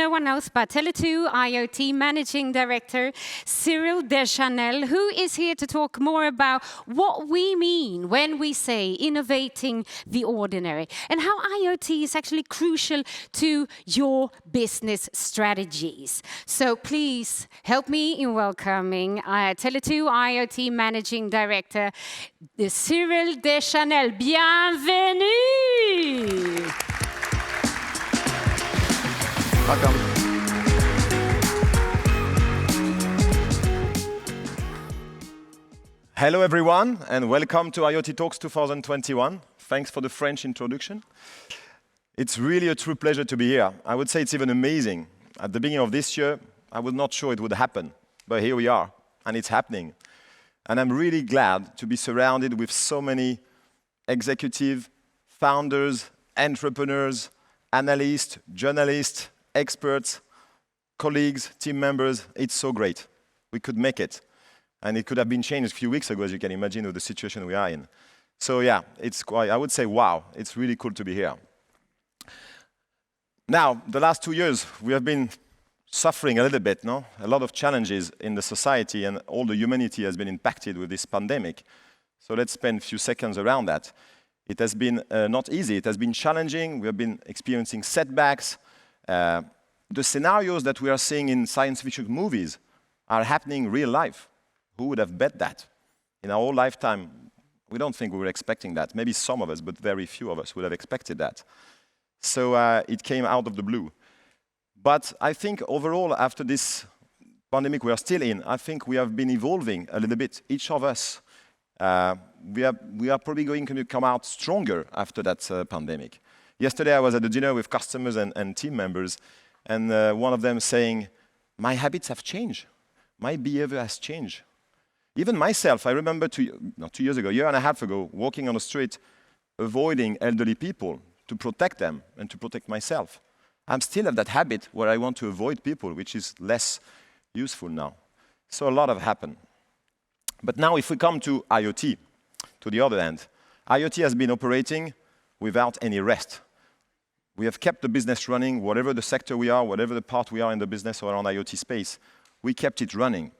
no one else but Tele2 IoT Managing Director Cyril Deschanel, who is here to talk more about what we mean when we say innovating the ordinary and how IoT is actually crucial to your business strategies. So please help me in welcoming Tele2 IoT Managing Director Cyril Deschanel. Bienvenue! Welcome. Hello everyone, and welcome to IoT Talks 2021. Thanks for the French introduction. It's really a true pleasure to be here. I would say it's even amazing. At the beginning of this year, I was not sure it would happen, but here we are, and it's happening. And I'm really glad to be surrounded with so many executive, founders, entrepreneurs, analysts, journalists, experts, colleagues, team members. It's so great. We could make it. And it could have been changed a few weeks ago, as you can imagine, with the situation we are in. So yeah, it's quite, I would say, wow, it's really cool to be here. Now, the last 2 years, we have been suffering a little bit, no? A lot of challenges in the society, and all the humanity has been impacted with this pandemic. So let's spend a few seconds around that. It has been not easy. It has been challenging. We have been experiencing setbacks. The scenarios that we are seeing in science fiction movies are happening in real life. Who would have bet that? In our whole lifetime, we don't think we were expecting that. Maybe some of us, but very few of us would have expected that. So it came out of the blue. But I think overall, after this pandemic we are still in, I think we have been evolving a little bit. Each of us, we are probably going to come out stronger after that pandemic. Yesterday I was at a dinner with customers and team members, and one of them saying, my habits have changed. My behavior has changed. Even myself, I remember 2 years ago, a year and a half ago, walking on the street, avoiding elderly people to protect them and to protect myself. I'm still at that habit where I want to avoid people, which is less useful now. So a lot have happened. But now if we come to IoT, to the other end, IoT has been operating without any rest. We have kept the business running, whatever the sector we are, whatever the part we are in the business or around IoT space, we kept it running.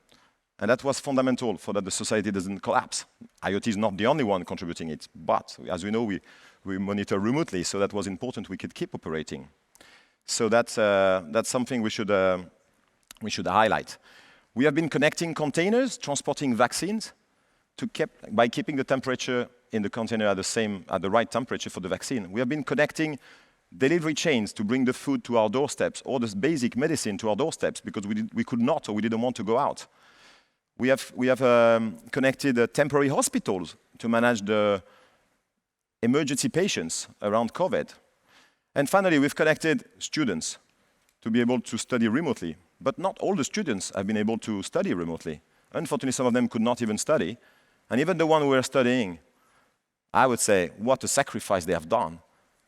And that was fundamental for that the society doesn't collapse. IoT is not the only one contributing it, but as we know, we monitor remotely, so that was important we could keep operating. So that's something we should highlight. We have been connecting containers, transporting vaccines, by keeping the temperature in the container at the right temperature for the vaccine. We have been connecting delivery chains to bring the food to our doorsteps, or the basic medicine to our doorsteps, because we could not, or we didn't want to go out. We have connected temporary hospitals to manage the emergency patients around COVID. And finally, we've connected students to be able to study remotely. But not all the students have been able to study remotely. Unfortunately, some of them could not even study. And even the ones who were studying, I would say, what a sacrifice they have done.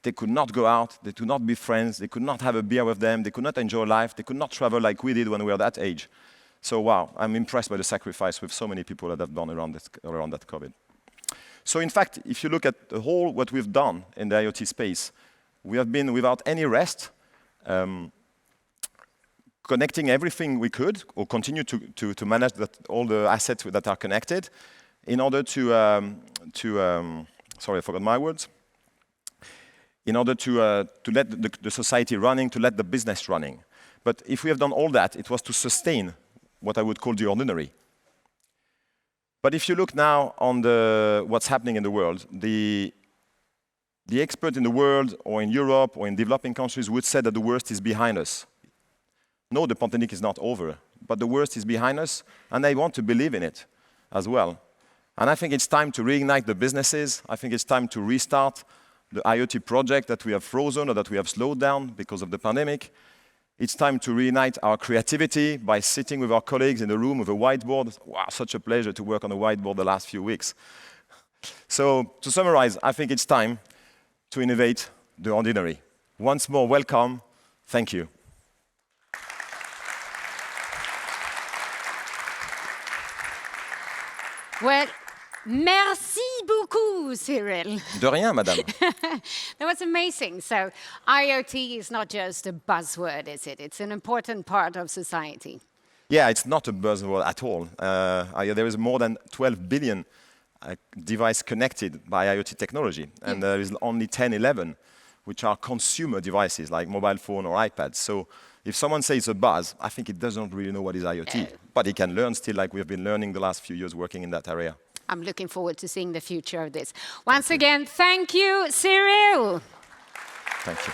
They could not go out, they could not be friends, they could not have a beer with them, they could not enjoy life, they could not travel like we did when we were that age. So wow, I'm impressed by the sacrifice with so many people that have done around that COVID. So in fact, if you look at the whole what we've done in the IoT space, we have been without any rest, connecting everything we could, or continue to manage all the assets that are connected, in order sorry, I forgot my words, in order to let the society running, to let the business running. But if we have done all that, it was to sustain what I would call the ordinary. But if you look now on what's happening in the world, the expert in the world, or in Europe, or in developing countries would say that the worst is behind us. No, the pandemic is not over, but the worst is behind us, and I want to believe in it as well. And I think it's time to reignite the businesses. I think it's time to restart the IoT project that we have frozen or that we have slowed down because of the pandemic. It's time to reunite our creativity by sitting with our colleagues in the room with a whiteboard. Wow, such a pleasure to work on a whiteboard the last few weeks. So to summarize, I think it's time to innovate the ordinary. Once more, welcome. Thank you. Well, merci Merci beaucoup, Cyril. De rien, madame. That was amazing. So IoT is not just a buzzword, is it? It's an important part of society. Yeah, it's not a buzzword at all. There is more than 12 billion devices connected by IoT technology, and there is only 10, 11 which are consumer devices like mobile phone or iPad. So if someone says it's a buzz, I think it doesn't really know what is IoT, but he can learn still like we have been learning the last few years working in that area. I'm looking forward to seeing the future of this. Once again, thank you, Cyril. Thank you.